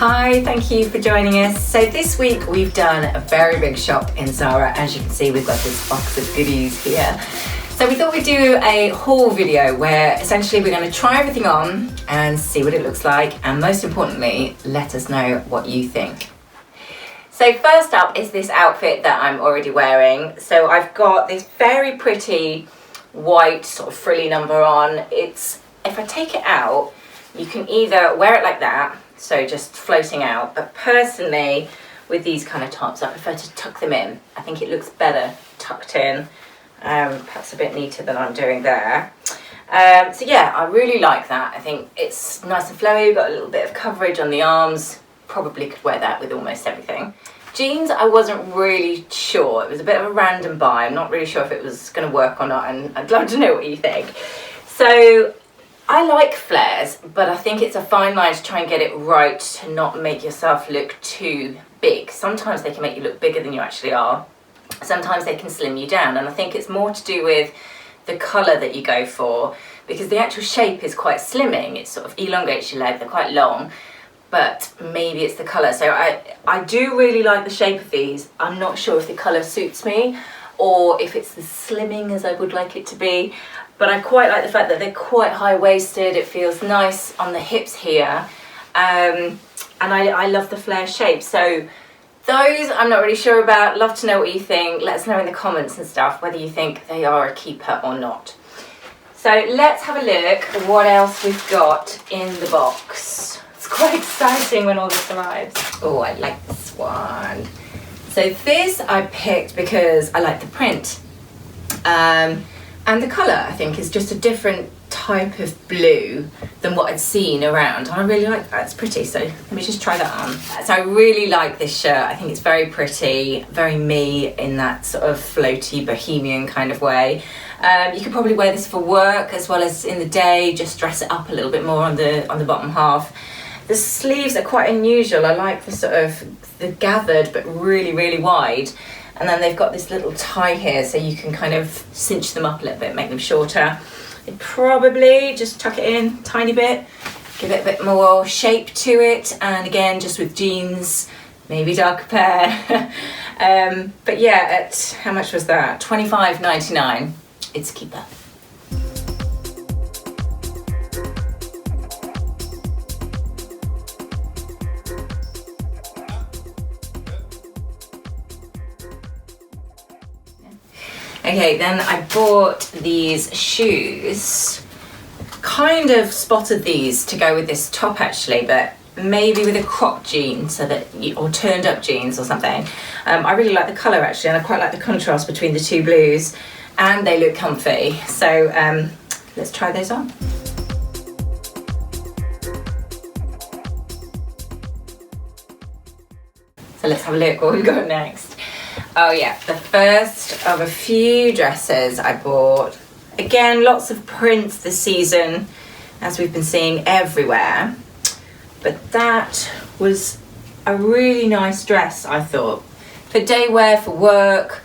Hi, thank you for joining us. So this week we've done a very big shop in Zara. As you can see, we've got this box of goodies here. So we thought we'd do a haul video where essentially we're going to try everything on and see what it looks like, and most importantly, let us know what you think. So first up is this outfit that I'm already wearing. So I've got this very pretty white sort of frilly number on. If I take it out, you can either wear it like that, so just floating out, but personally with these kind of tops I prefer to tuck them in. I think it looks better tucked in, perhaps a bit neater than I'm doing there. So yeah, I really like that. I think it's nice and flowy, got a little bit of coverage on the arms, probably could wear that with almost everything. Jeans, I wasn't really sure. It was a bit of a random buy. I'm not really sure if it was going to work or not, and I'd love to know what you think. So I like flares, but I think it's a fine line to try and get it right to not make yourself look too big. Sometimes they can make you look bigger than you actually are. Sometimes they can slim you down, and I think it's more to do with the colour that you go for, because the actual shape is quite slimming. It sort of elongates your leg, they're quite long, but maybe it's the colour. So I do really like the shape of these. I'm not sure if the colour suits me or if it's as slimming as I would like it to be, but I quite like the fact that they're quite high-waisted. It feels nice on the hips here, and I love the flare shape. So those I'm not really sure about. Love to know what you think. Let us know in the comments and stuff whether you think they are a keeper or not. So let's have a look at what else we've got in the box. It's quite exciting when all this arrives. Oh, I like this one. So this I picked because I like the print. And the colour, I think, is just a different type of blue than what I'd seen around. And I really like that, it's pretty, so let me just try that on. So I really like this shirt. I think it's very pretty, very me in that sort of floaty bohemian kind of way. You could probably wear this for work as well as in the day, just dress it up a little bit more on the bottom half. The sleeves are quite unusual. I like the sort of the gathered but really, really wide. And then they've got this little tie here, so you can kind of cinch them up a little bit, make them shorter. I'd probably just tuck it in a tiny bit, give it a bit more shape to it, and again, just with jeans, maybe darker pair. But yeah, at, how much was that? $25.99. It's a keeper. Okay, then I bought these shoes. Kind of spotted these to go with this top actually, but maybe with a cropped jean, so that or turned up jeans or something. I really like the colour actually, and I quite like the contrast between the two blues, and they look comfy. So let's try those on. So let's have a look what we've got next. Oh yeah, the first of a few dresses I bought. Again, lots of prints this season, as we've been seeing everywhere. But that was a really nice dress, I thought. For day wear, for work,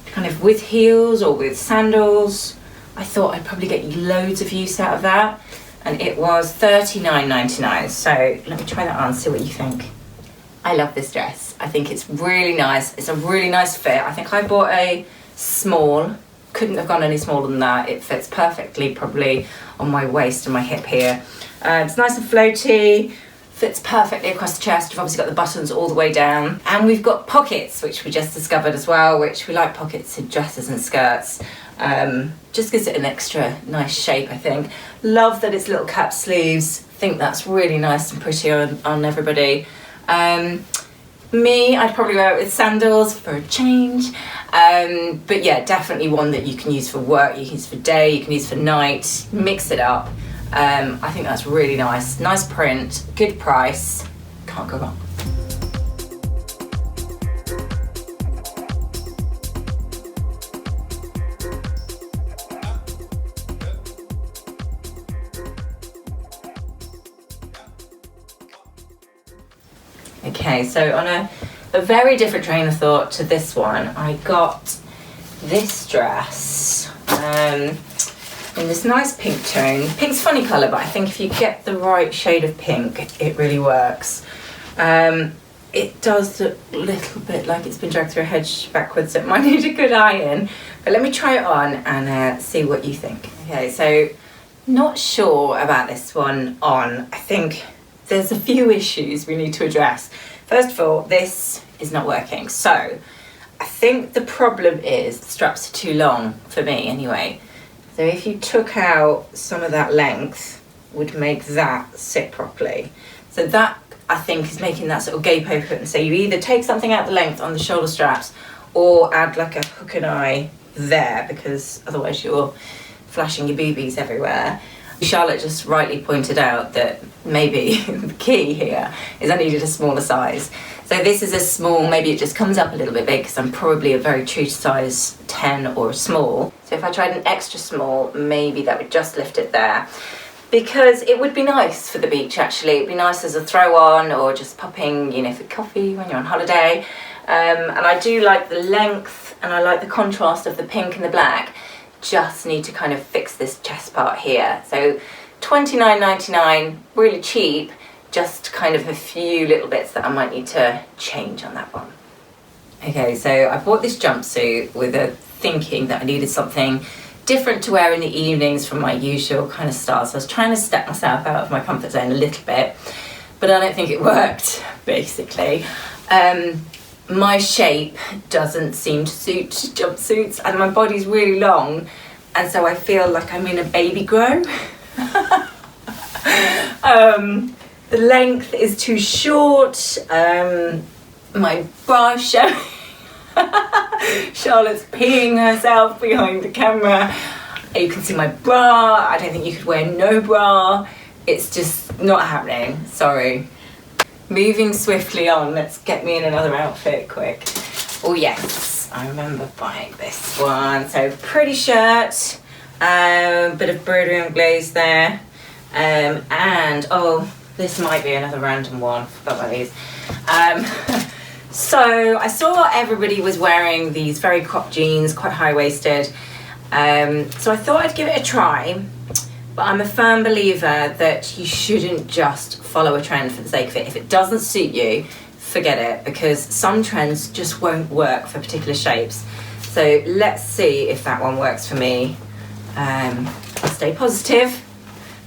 kind of with heels or with sandals. I thought I'd probably get loads of use out of that. And it was $39.99. So let me try that on, see what you think. I love this dress. I think it's really nice. It's a really nice fit. I think I bought a small. Couldn't have gone any smaller than that. It fits perfectly, probably on my waist and my hip here. It's nice and floaty. Fits perfectly across the chest. You've obviously got the buttons all the way down. And we've got pockets, which we just discovered as well, which we like pockets in dresses and skirts. Just gives it an extra nice shape, I think. Love that it's little cap sleeves. Think that's really nice and pretty on everybody. Me, I'd probably wear it with sandals for a change. But yeah, definitely one that you can use for work, you can use for day, you can use for night, mix it up. I think that's really nice. Nice print, good price, can't go wrong. Okay, so on a very different train of thought to this one, I got this dress in this nice pink tone. Pink's a funny colour, but I think if you get the right shade of pink, it really works. It does look a little bit like it's been dragged through a hedge backwards, so it might need a good iron. But let me try it on and see what you think. Okay, so not sure about this one on. I think there's a few issues we need to address. First of all, this is not working. So I think the problem is the straps are too long for me anyway. So if you took out some of that length, would make that sit properly. So that, I think, is making that sort of gape open. So you either take something out the length on the shoulder straps or add like a hook and eye there, because otherwise you're flashing your boobies everywhere. Charlotte just rightly pointed out that maybe the key here is I needed a smaller size. So this is a small, maybe it just comes up a little bit big because I'm probably a very true to size 10 or a small. So if I tried an extra small, maybe that would just lift it there. Because it would be nice for the beach, actually. It'd be nice as a throw on or just popping, you know, for coffee when you're on holiday. And I do like the length and I like the contrast of the pink and the black. Just need to kind of fix this chest part here. So $29.99, really cheap, just kind of a few little bits that I might need to change on that one. Okay, so I bought this jumpsuit with a thinking that I needed something different to wear in the evenings from my usual kind of style. So I was trying to step myself out of my comfort zone a little bit, but I don't think it worked, basically. My shape doesn't seem to suit jumpsuits and my body's really long, and so I feel like I'm in a baby grow. The length is too short, my bra showing. Charlotte's peeing herself behind the camera. You can see my bra. I don't think you could wear no bra. It's just not happening, sorry. Moving swiftly on, let's get me in another outfit quick. Oh yes, I remember buying this one. So pretty shirt, bit of broderie and glaze there, and oh, this might be another random one, forgot about these. So I saw everybody was wearing these very cropped jeans, quite high-waisted, so I thought I'd give it a try. But I'm a firm believer that you shouldn't just follow a trend for the sake of it. If it doesn't suit you, forget it, because some trends just won't work for particular shapes. So let's see if that one works for me. I'll stay positive.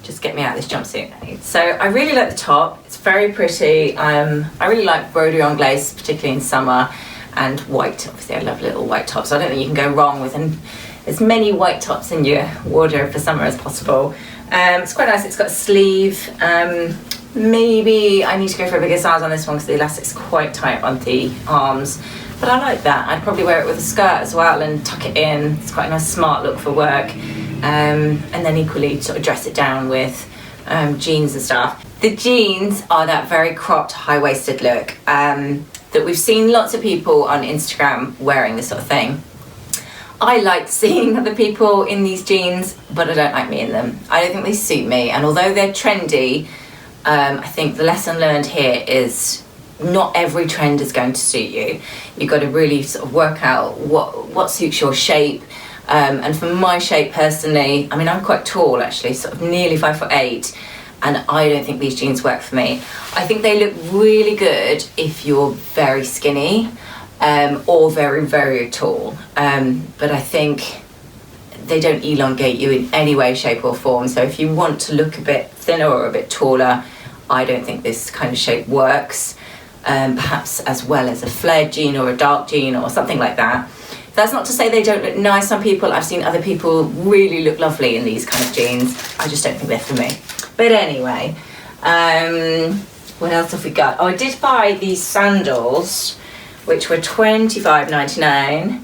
Just get me out of this jumpsuit. So I really like the top. It's very pretty. I really like broderie on glaze, particularly in summer, and white. Obviously, I love little white tops. So I don't think you can go wrong with as many white tops in your wardrobe for summer as possible. It's quite nice. It's got a sleeve. Maybe I need to go for a bigger size on this one because the elastic's quite tight on the arms. But I like that. I'd probably wear it with a skirt as well and tuck it in. It's quite a nice smart look for work. And then equally sort of dress it down with jeans and stuff. The jeans are that very cropped, high-waisted look that we've seen lots of people on Instagram wearing this sort of thing. I like seeing other people in these jeans, but I don't like me in them. I don't think they suit me, and although they're trendy, I think the lesson learned here is not every trend is going to suit you. You've got to really sort of work out what suits your shape. And for my shape personally, I mean, I'm quite tall actually, sort of nearly 5'8", and I don't think these jeans work for me. I think they look really good if you're very skinny or very, very tall. But I think they don't elongate you in any way, shape or form. So if you want to look a bit thinner or a bit taller, I don't think this kind of shape works. Perhaps as well as a flared jean or a dark jean or something like that. That's not to say they don't look nice on people. I've seen other people really look lovely in these kind of jeans. I just don't think they're for me. But anyway, what else have we got? Oh, I did buy these sandals, which were $25.99.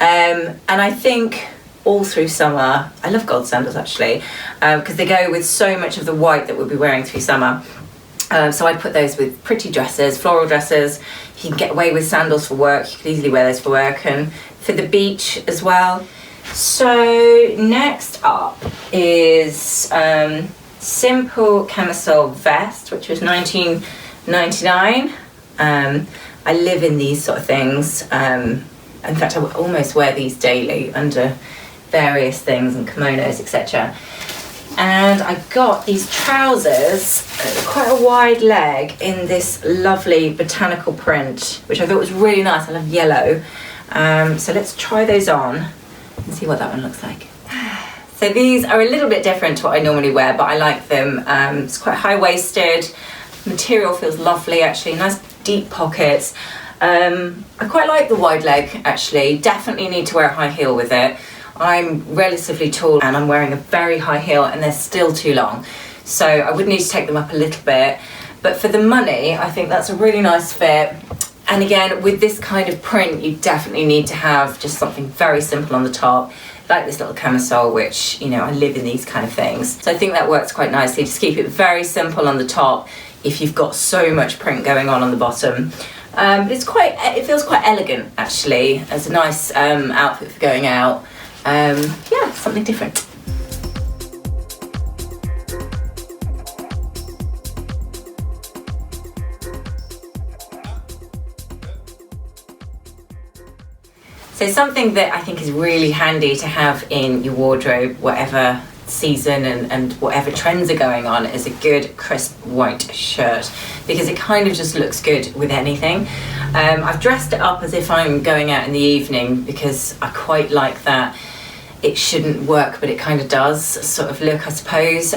And I think all through summer, I love gold sandals actually, because they go with so much of the white that we'll be wearing through summer. So I'd put those with pretty dresses, floral dresses. You can get away with sandals for work. You could easily wear those for work and for the beach as well. So next up is simple camisole vest, which was $19.99. I live in these sort of things. In fact, I almost wear these daily under various things and kimonos, etc. And I got these trousers, quite a wide leg, in this lovely botanical print, which I thought was really nice. I love yellow. So let's try those on and see what that one looks like. So these are a little bit different to what I normally wear, but I like them. It's quite high-waisted. Material feels lovely, actually. Nice deep pockets. I quite like the wide leg, actually. Definitely need to wear a high heel with it. I'm relatively tall and I'm wearing a very high heel and they're still too long. So I would need to take them up a little bit. But for the money, I think that's a really nice fit. And again, with this kind of print, you definitely need to have just something very simple on the top, like this little camisole, which, you know, I live in these kind of things. So I think that works quite nicely. Just keep it very simple on the top if you've got so much print going on the bottom. But it feels quite elegant, actually, as a nice outfit for going out. Yeah, something different. So something that I think is really handy to have in your wardrobe, whatever season and whatever trends are going on, is a good crisp white shirt, because it kind of just looks good with anything. I've dressed it up as if I'm going out in the evening because I quite like that it shouldn't work but it kind of does sort of look, I suppose.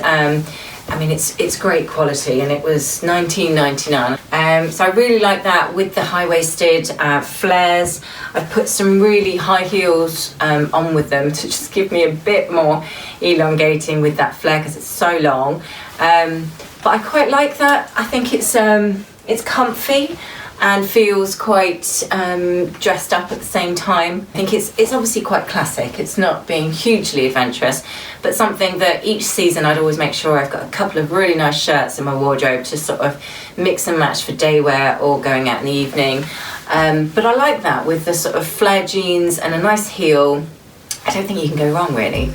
I mean, it's great quality and it was $19.99. So I really like that with the high-waisted flares. I've put some really high heels on with them to just give me a bit more elongating with that flare because it's so long. But I quite like that. I think it's comfy and feels quite dressed up at the same time. I think it's obviously quite classic. It's not being hugely adventurous, but something that each season I'd always make sure I've got a couple of really nice shirts in my wardrobe to sort of mix and match for day wear or going out in the evening. But I like that with the sort of flare jeans and a nice heel. I don't think you can go wrong, really.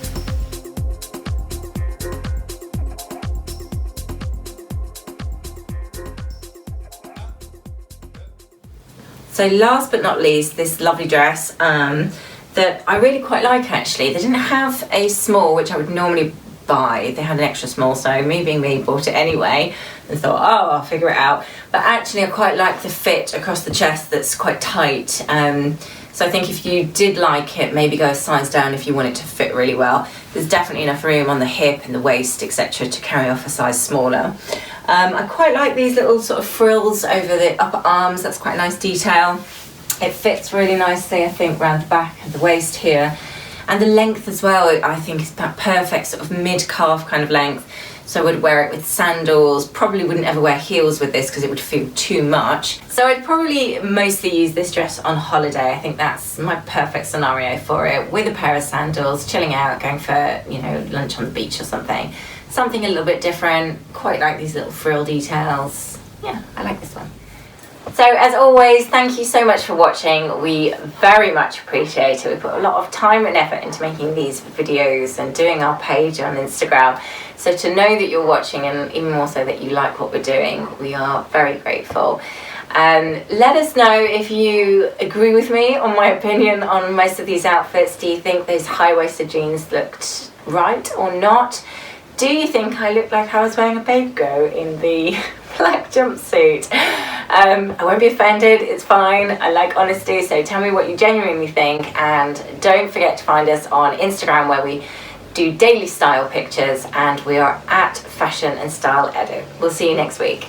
So last but not least, this lovely dress that I really quite like, actually. They didn't have a small, which I would normally buy. They had an extra small, so me being me, bought it anyway and thought, oh, I'll figure it out. But actually I quite like the fit across the chest that's quite tight. So I think if you did like it, maybe go a size down if you want it to fit really well. There's definitely enough room on the hip and the waist, etc., to carry off a size smaller. I quite like these little sort of frills over the upper arms. That's quite a nice detail. It fits really nicely, I think, around the back of the waist here. And the length as well, I think, is that perfect sort of mid-calf kind of length. So I would wear it with sandals. Probably wouldn't ever wear heels with this because it would feel too much. So I'd probably mostly use this dress on holiday. I think that's my perfect scenario for it, with a pair of sandals, chilling out, going for, you know, lunch on the beach or something. Something a little bit different. Quite like these little frill details. Yeah, I like this one. So as always, thank you so much for watching. We very much appreciate it. We put a lot of time and effort into making these videos and doing our page on Instagram. So to know that you're watching, and even more so that you like what we're doing, we are very grateful. Let us know if you agree with me on my opinion on most of these outfits. Do you think those high-waisted jeans looked right or not? Do you think I looked like I was wearing a baby girl in the black jumpsuit? I won't be offended, it's fine. I like honesty, so tell me what you genuinely think, and don't forget to find us on Instagram, where we do daily style pictures, and we are at Fashion and Style Edit. We'll see you next week.